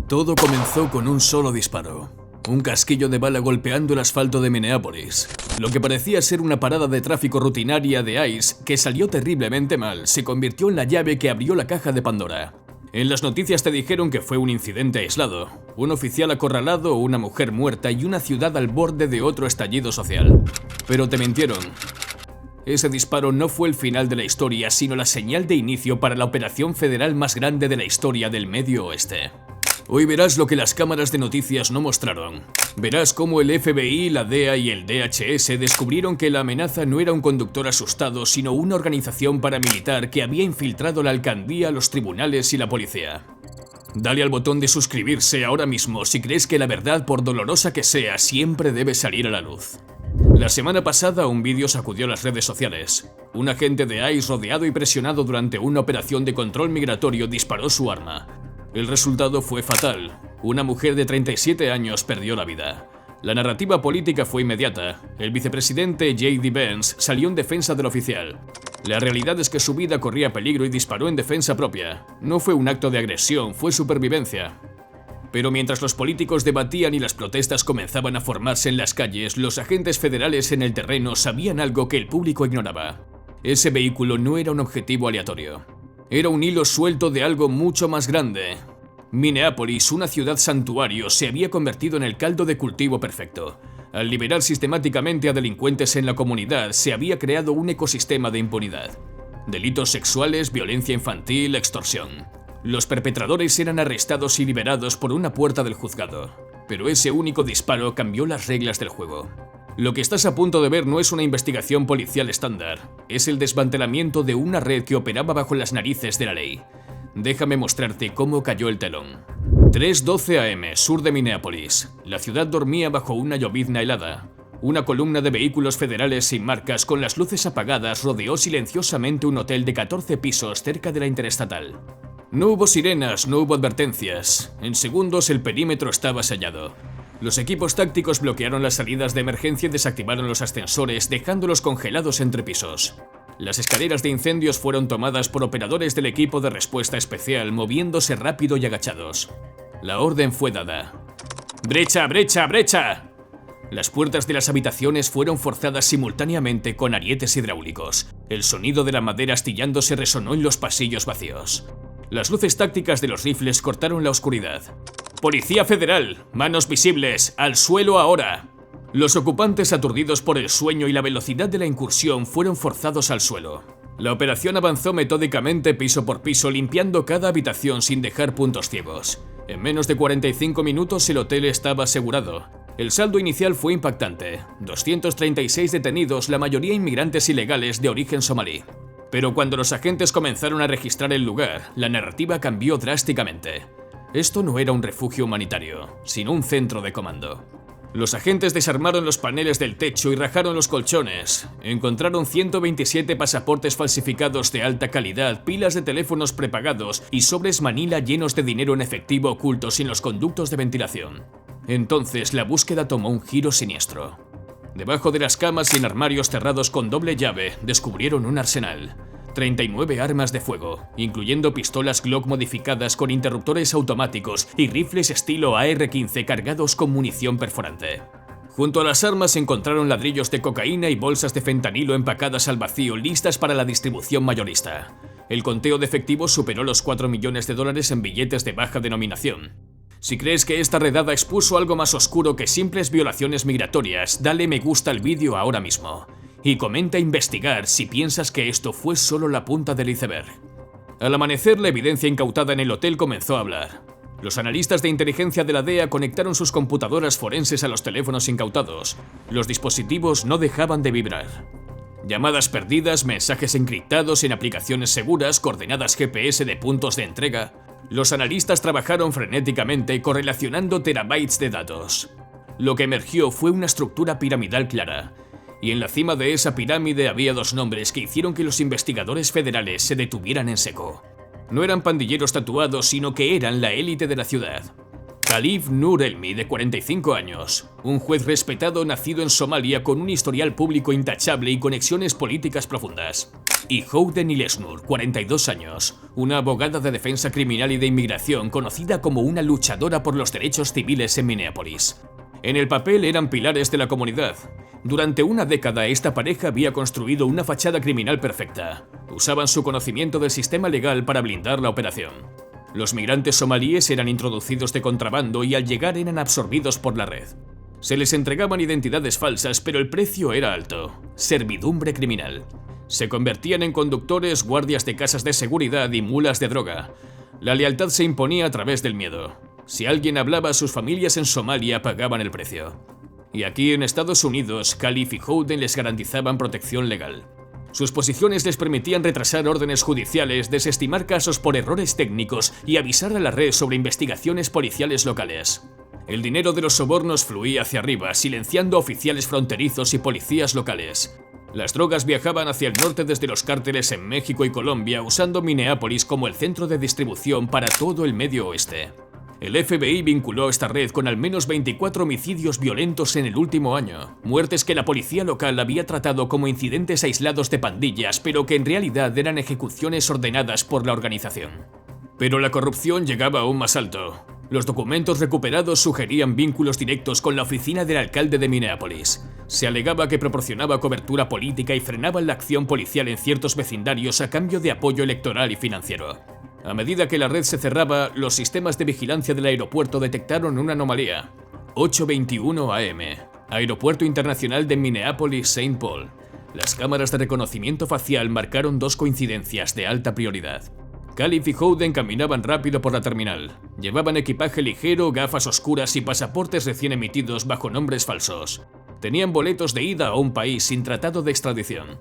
Todo comenzó con un solo disparo. Un casquillo de bala golpeando el asfalto de Minneapolis. Lo que parecía ser una parada de tráfico rutinaria de ICE, que salió terriblemente mal, se convirtió en la llave que abrió la caja de Pandora. En las noticias te dijeron que fue un incidente aislado, un oficial acorralado, una mujer muerta y una ciudad al borde de otro estallido social. Pero te mintieron. Ese disparo no fue el final de la historia, sino la señal de inicio para la operación federal más grande de la historia del Medio Oeste. Hoy verás lo que las cámaras de noticias no mostraron. Verás cómo el FBI, la DEA y el DHS descubrieron que la amenaza no era un conductor asustado, sino una organización paramilitar que había infiltrado la alcaldía, los tribunales y la policía. Dale al botón de suscribirse ahora mismo si crees que la verdad, por dolorosa que sea, siempre debe salir a la luz. La semana pasada un vídeo sacudió las redes sociales. Un agente de ICE, rodeado y presionado durante una operación de control migratorio, disparó su arma. El resultado fue fatal. Una mujer de 37 años perdió la vida. La narrativa política fue inmediata. El vicepresidente J.D. Vance salió en defensa del oficial. La realidad es que su vida corría peligro y disparó en defensa propia. No fue un acto de agresión, fue supervivencia. Pero mientras los políticos debatían y las protestas comenzaban a formarse en las calles, los agentes federales en el terreno sabían algo que el público ignoraba. Ese vehículo no era un objetivo aleatorio. Era un hilo suelto de algo mucho más grande. Minneapolis, una ciudad santuario, se había convertido en el caldo de cultivo perfecto. Al liberar sistemáticamente a delincuentes en la comunidad, se había creado un ecosistema de impunidad. Delitos sexuales, violencia infantil, extorsión. Los perpetradores eran arrestados y liberados por una puerta del juzgado. Pero ese único disparo cambió las reglas del juego. Lo que estás a punto de ver no es una investigación policial estándar, es el desmantelamiento de una red que operaba bajo las narices de la ley. Déjame mostrarte cómo cayó el telón. 3:12 am, sur de Minneapolis. La ciudad dormía bajo una llovizna helada. Una columna de vehículos federales sin marcas con las luces apagadas rodeó silenciosamente un hotel de 14 pisos cerca de la interestatal. No hubo sirenas, no hubo advertencias. En segundos el perímetro estaba sellado. Los equipos tácticos bloquearon las salidas de emergencia y desactivaron los ascensores, dejándolos congelados entre pisos. Las escaleras de incendios fueron tomadas por operadores del equipo de respuesta especial, moviéndose rápido y agachados. La orden fue dada. ¡Brecha, brecha, brecha! Las puertas de las habitaciones fueron forzadas simultáneamente con arietes hidráulicos. El sonido de la madera astillándose resonó en los pasillos vacíos. Las luces tácticas de los rifles cortaron la oscuridad. ¡Policía Federal! ¡Manos visibles! ¡Al suelo ahora! Los ocupantes, aturdidos por el sueño y la velocidad de la incursión, fueron forzados al suelo. La operación avanzó metódicamente piso por piso, limpiando cada habitación sin dejar puntos ciegos. En menos de 45 minutos el hotel estaba asegurado. El saldo inicial fue impactante. 236 detenidos, la mayoría inmigrantes ilegales de origen somalí. Pero cuando los agentes comenzaron a registrar el lugar, la narrativa cambió drásticamente. Esto no era un refugio humanitario, sino un centro de comando. Los agentes desarmaron los paneles del techo y rajaron los colchones. Encontraron 127 pasaportes falsificados de alta calidad, pilas de teléfonos prepagados y sobres Manila llenos de dinero en efectivo ocultos en los conductos de ventilación. Entonces la búsqueda tomó un giro siniestro. Debajo de las camas y en armarios cerrados con doble llave, descubrieron un arsenal. 39 armas de fuego, incluyendo pistolas Glock modificadas con interruptores automáticos y rifles estilo AR-15 cargados con munición perforante. Junto a las armas se encontraron ladrillos de cocaína y bolsas de fentanilo empacadas al vacío, listas para la distribución mayorista. El conteo de efectivos superó los $4 millones en billetes de baja denominación. Si crees que esta redada expuso algo más oscuro que simples violaciones migratorias, dale me gusta al vídeo ahora mismo. Y comenta investigar si piensas que esto fue solo la punta del iceberg. Al amanecer, la evidencia incautada en el hotel comenzó a hablar. Los analistas de inteligencia de la DEA conectaron sus computadoras forenses a los teléfonos incautados. Los dispositivos no dejaban de vibrar. Llamadas perdidas, mensajes encriptados en aplicaciones seguras, coordenadas GPS de puntos de entrega. Los analistas trabajaron frenéticamente correlacionando terabytes de datos. Lo que emergió fue una estructura piramidal clara. Y en la cima de esa pirámide había dos nombres que hicieron que los investigadores federales se detuvieran en seco. No eran pandilleros tatuados, sino que eran la élite de la ciudad. Khalif Nur Elmi, de 45 años, un juez respetado nacido en Somalia con un historial público intachable y conexiones políticas profundas. y Howden Ilesnur, 42 años, una abogada de defensa criminal y de inmigración conocida como una luchadora por los derechos civiles en Minneapolis. En el papel eran pilares de la comunidad. Durante una década esta pareja había construido una fachada criminal perfecta. Usaban su conocimiento del sistema legal para blindar la operación. Los migrantes somalíes eran introducidos de contrabando y al llegar eran absorbidos por la red. Se les entregaban identidades falsas, pero el precio era alto: servidumbre criminal. Se convertían en conductores, guardias de casas de seguridad y mulas de droga. La lealtad se imponía a través del miedo. Si alguien hablaba a sus familias en Somalia, pagaban el precio. Y aquí en Estados Unidos, Khalif y Howden les garantizaban protección legal. Sus posiciones les permitían retrasar órdenes judiciales, desestimar casos por errores técnicos y avisar a la red sobre investigaciones policiales locales. El dinero de los sobornos fluía hacia arriba, silenciando a oficiales fronterizos y policías locales. Las drogas viajaban hacia el norte desde los cárteles en México y Colombia, usando Minneapolis como el centro de distribución para todo el Medio Oeste. El FBI vinculó esta red con al menos 24 homicidios violentos en el último año, muertes que la policía local había tratado como incidentes aislados de pandillas, pero que en realidad eran ejecuciones ordenadas por la organización. Pero la corrupción llegaba aún más alto. Los documentos recuperados sugerían vínculos directos con la oficina del alcalde de Minneapolis. Se alegaba que proporcionaba cobertura política y frenaba la acción policial en ciertos vecindarios a cambio de apoyo electoral y financiero. A medida que la red se cerraba, los sistemas de vigilancia del aeropuerto detectaron una anomalía. 8:21 am. Aeropuerto Internacional de Minneapolis-St. Paul. Las cámaras de reconocimiento facial marcaron dos coincidencias de alta prioridad. Khalif y Howden caminaban rápido por la terminal. Llevaban equipaje ligero, gafas oscuras y pasaportes recién emitidos bajo nombres falsos. Tenían boletos de ida a un país sin tratado de extradición.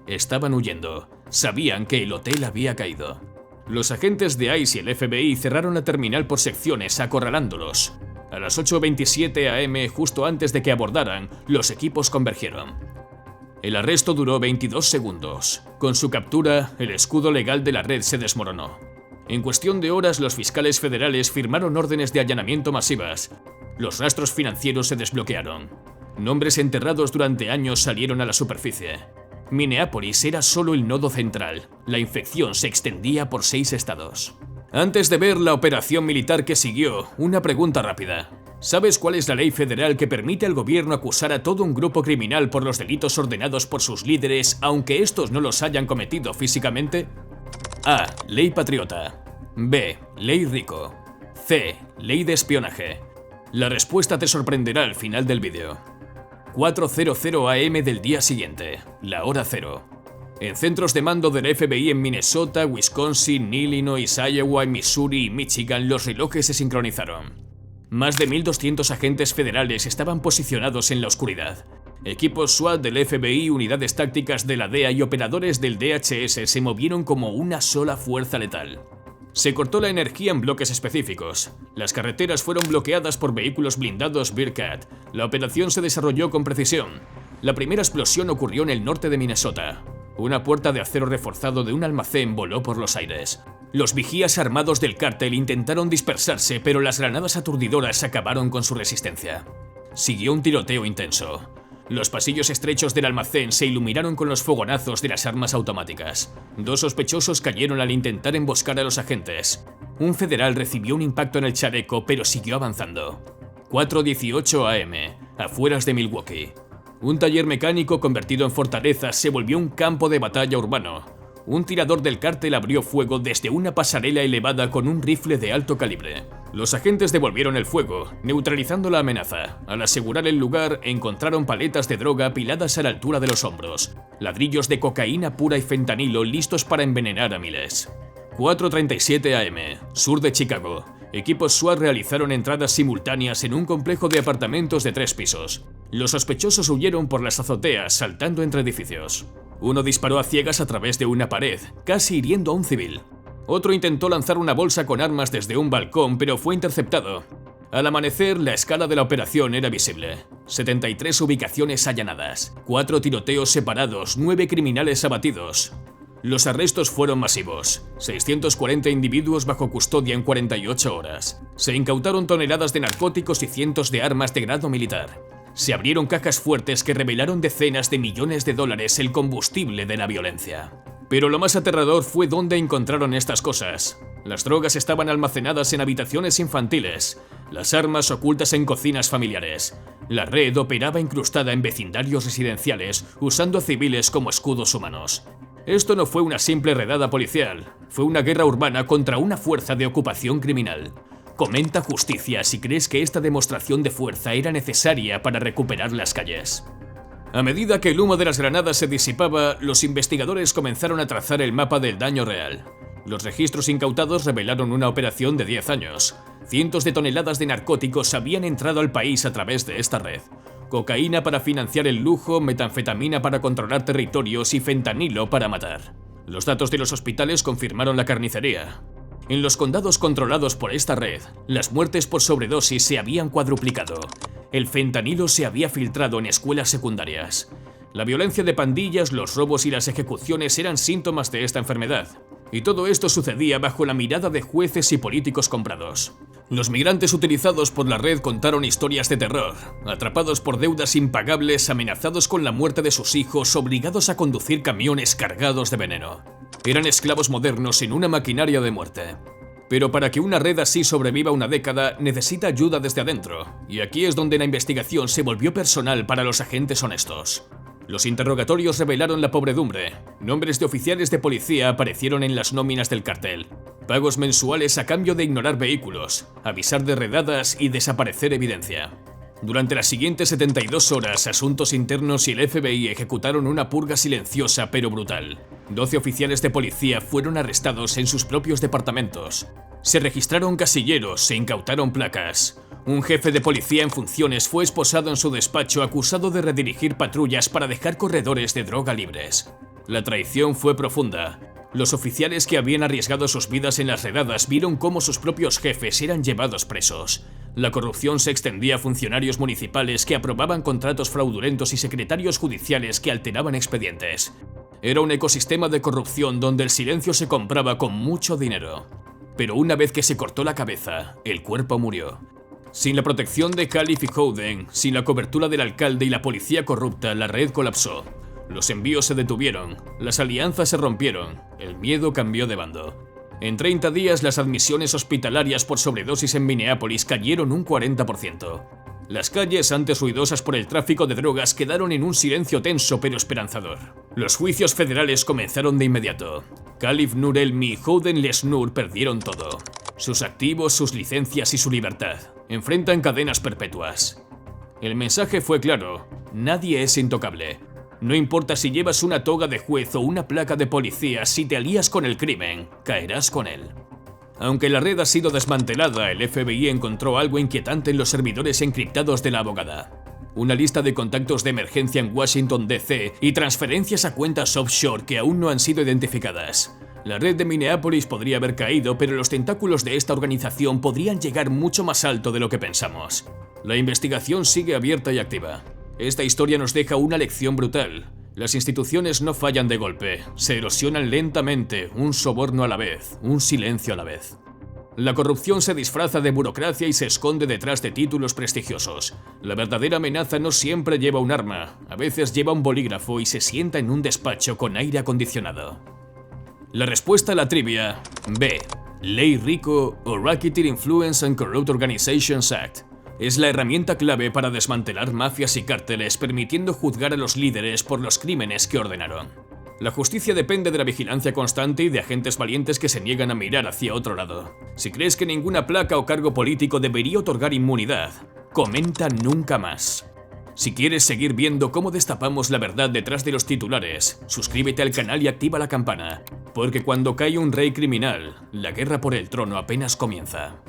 Estaban huyendo. Sabían que el hotel había caído. Los agentes de ICE y el FBI cerraron la terminal por secciones, acorralándolos. A las 8:27 am, justo antes de que abordaran, los equipos convergieron. El arresto duró 22 segundos. Con su captura, el escudo legal de la red se desmoronó. En cuestión de horas, los fiscales federales firmaron órdenes de allanamiento masivas. Los rastros financieros se desbloquearon. Nombres enterrados durante años salieron a la superficie. Minneapolis era solo el nodo central. La infección se extendía por 6 estados. Antes de ver la operación militar que siguió, una pregunta rápida. ¿Sabes cuál es la ley federal que permite al gobierno acusar a todo un grupo criminal por los delitos ordenados por sus líderes, aunque estos no los hayan cometido físicamente? A. Ley patriota. B. Ley rico. C. Ley de espionaje. La respuesta te sorprenderá al final del vídeo. 4:00 am del día siguiente, la hora cero. En centros de mando del FBI en Minnesota, Wisconsin, Illinois, Iowa, Missouri y Michigan, los relojes se sincronizaron. Más de 1.200 agentes federales estaban posicionados en la oscuridad. Equipos SWAT del FBI, unidades tácticas de la DEA y operadores del DHS se movieron como una sola fuerza letal. Se cortó la energía en bloques específicos. Las carreteras fueron bloqueadas por vehículos blindados Bearcat. La operación se desarrolló con precisión. La primera explosión ocurrió en el norte de Minnesota. Una puerta de acero reforzado de un almacén voló por los aires. Los vigías armados del cártel intentaron dispersarse, pero las granadas aturdidoras acabaron con su resistencia. Siguió un tiroteo intenso. Los pasillos estrechos del almacén se iluminaron con los fogonazos de las armas automáticas. 2 sospechosos cayeron al intentar emboscar a los agentes. Un federal recibió un impacto en el chaleco, pero siguió avanzando. 4:18 am, afueras de Milwaukee. Un taller mecánico convertido en fortaleza se volvió un campo de batalla urbano. Un tirador del cártel abrió fuego desde una pasarela elevada con un rifle de alto calibre. Los agentes devolvieron el fuego, neutralizando la amenaza. Al asegurar el lugar, encontraron paletas de droga apiladas a la altura de los hombros, ladrillos de cocaína pura y fentanilo listos para envenenar a miles. 4:37 am, sur de Chicago. Equipos SWAT realizaron entradas simultáneas en un complejo de apartamentos de 3 pisos. Los sospechosos huyeron por las azoteas, saltando entre edificios. Uno disparó a ciegas a través de una pared, casi hiriendo a un civil. Otro intentó lanzar una bolsa con armas desde un balcón, pero fue interceptado. Al amanecer, la escala de la operación era visible. 73 ubicaciones allanadas, 4 tiroteos separados, 9 criminales abatidos. Los arrestos fueron masivos. 640 individuos bajo custodia en 48 horas. Se incautaron toneladas de narcóticos y cientos de armas de grado militar. Se abrieron cajas fuertes que revelaron decenas de millones de dólares, el combustible de la violencia. Pero lo más aterrador fue dónde encontraron estas cosas. Las drogas estaban almacenadas en habitaciones infantiles, las armas ocultas en cocinas familiares. La red operaba incrustada en vecindarios residenciales, usando a civiles como escudos humanos. Esto no fue una simple redada policial, fue una guerra urbana contra una fuerza de ocupación criminal. Comenta Justicia si crees que esta demostración de fuerza era necesaria para recuperar las calles. A medida que el humo de las granadas se disipaba, los investigadores comenzaron a trazar el mapa del daño real. Los registros incautados revelaron una operación de 10 años. Cientos de toneladas de narcóticos habían entrado al país a través de esta red. Cocaína para financiar el lujo, metanfetamina para controlar territorios y fentanilo para matar. Los datos de los hospitales confirmaron la carnicería. En los condados controlados por esta red, las muertes por sobredosis se habían cuadruplicado. El fentanilo se había filtrado en escuelas secundarias. La violencia de pandillas, los robos y las ejecuciones eran síntomas de esta enfermedad. Y todo esto sucedía bajo la mirada de jueces y políticos comprados. Los migrantes utilizados por la red contaron historias de terror, atrapados por deudas impagables, amenazados con la muerte de sus hijos, obligados a conducir camiones cargados de veneno. Eran esclavos modernos en una maquinaria de muerte. Pero para que una red así sobreviva una década, necesita ayuda desde adentro, y aquí es donde la investigación se volvió personal para los agentes honestos. Los interrogatorios revelaron la pobredumbre. Nombres de oficiales de policía aparecieron en las nóminas del cartel. Pagos mensuales a cambio de ignorar vehículos, avisar de redadas y desaparecer evidencia. Durante las siguientes 72 horas, Asuntos Internos y el FBI ejecutaron una purga silenciosa pero brutal. 12 oficiales de policía fueron arrestados en sus propios departamentos. Se registraron casilleros, se incautaron placas. Un jefe de policía en funciones fue esposado en su despacho acusado de redirigir patrullas para dejar corredores de droga libres. La traición fue profunda. Los oficiales que habían arriesgado sus vidas en las redadas vieron cómo sus propios jefes eran llevados presos. La corrupción se extendía a funcionarios municipales que aprobaban contratos fraudulentos y secretarios judiciales que alteraban expedientes. Era un ecosistema de corrupción donde el silencio se compraba con mucho dinero. Pero una vez que se cortó la cabeza, el cuerpo murió. Sin la protección de Califf y Howden, sin la cobertura del alcalde y la policía corrupta, la red colapsó. Los envíos se detuvieron, las alianzas se rompieron, el miedo cambió de bando. En 30 días, las admisiones hospitalarias por sobredosis en Minneapolis cayeron un 40%. Las calles, antes ruidosas por el tráfico de drogas, quedaron en un silencio tenso pero esperanzador. Los juicios federales comenzaron de inmediato. Califf, Nur Elmi y Howden Lesnur perdieron todo. Sus activos, sus licencias y su libertad. Enfrentan cadenas perpetuas. El mensaje fue claro: nadie es intocable. No importa si llevas una toga de juez o una placa de policía, si te alías con el crimen, caerás con él. Aunque la red ha sido desmantelada, el FBI encontró algo inquietante en los servidores encriptados de la abogada. Una lista de contactos de emergencia en Washington, D.C. y transferencias a cuentas offshore que aún no han sido identificadas. La red de Minneapolis podría haber caído, pero los tentáculos de esta organización podrían llegar mucho más alto de lo que pensamos. La investigación sigue abierta y activa. Esta historia nos deja una lección brutal. Las instituciones no fallan de golpe, se erosionan lentamente, un soborno a la vez, un silencio a la vez. La corrupción se disfraza de burocracia y se esconde detrás de títulos prestigiosos. La verdadera amenaza no siempre lleva un arma, a veces lleva un bolígrafo y se sienta en un despacho con aire acondicionado. La respuesta a la trivia: B. Ley RICO o Racketeer Influence and Corrupt Organizations Act. Es la herramienta clave para desmantelar mafias y cárteles, permitiendo juzgar a los líderes por los crímenes que ordenaron. La justicia depende de la vigilancia constante y de agentes valientes que se niegan a mirar hacia otro lado. Si crees que ninguna placa o cargo político debería otorgar inmunidad, comenta nunca más. Si quieres seguir viendo cómo destapamos la verdad detrás de los titulares, suscríbete al canal y activa la campana, porque cuando cae un rey criminal, la guerra por el trono apenas comienza.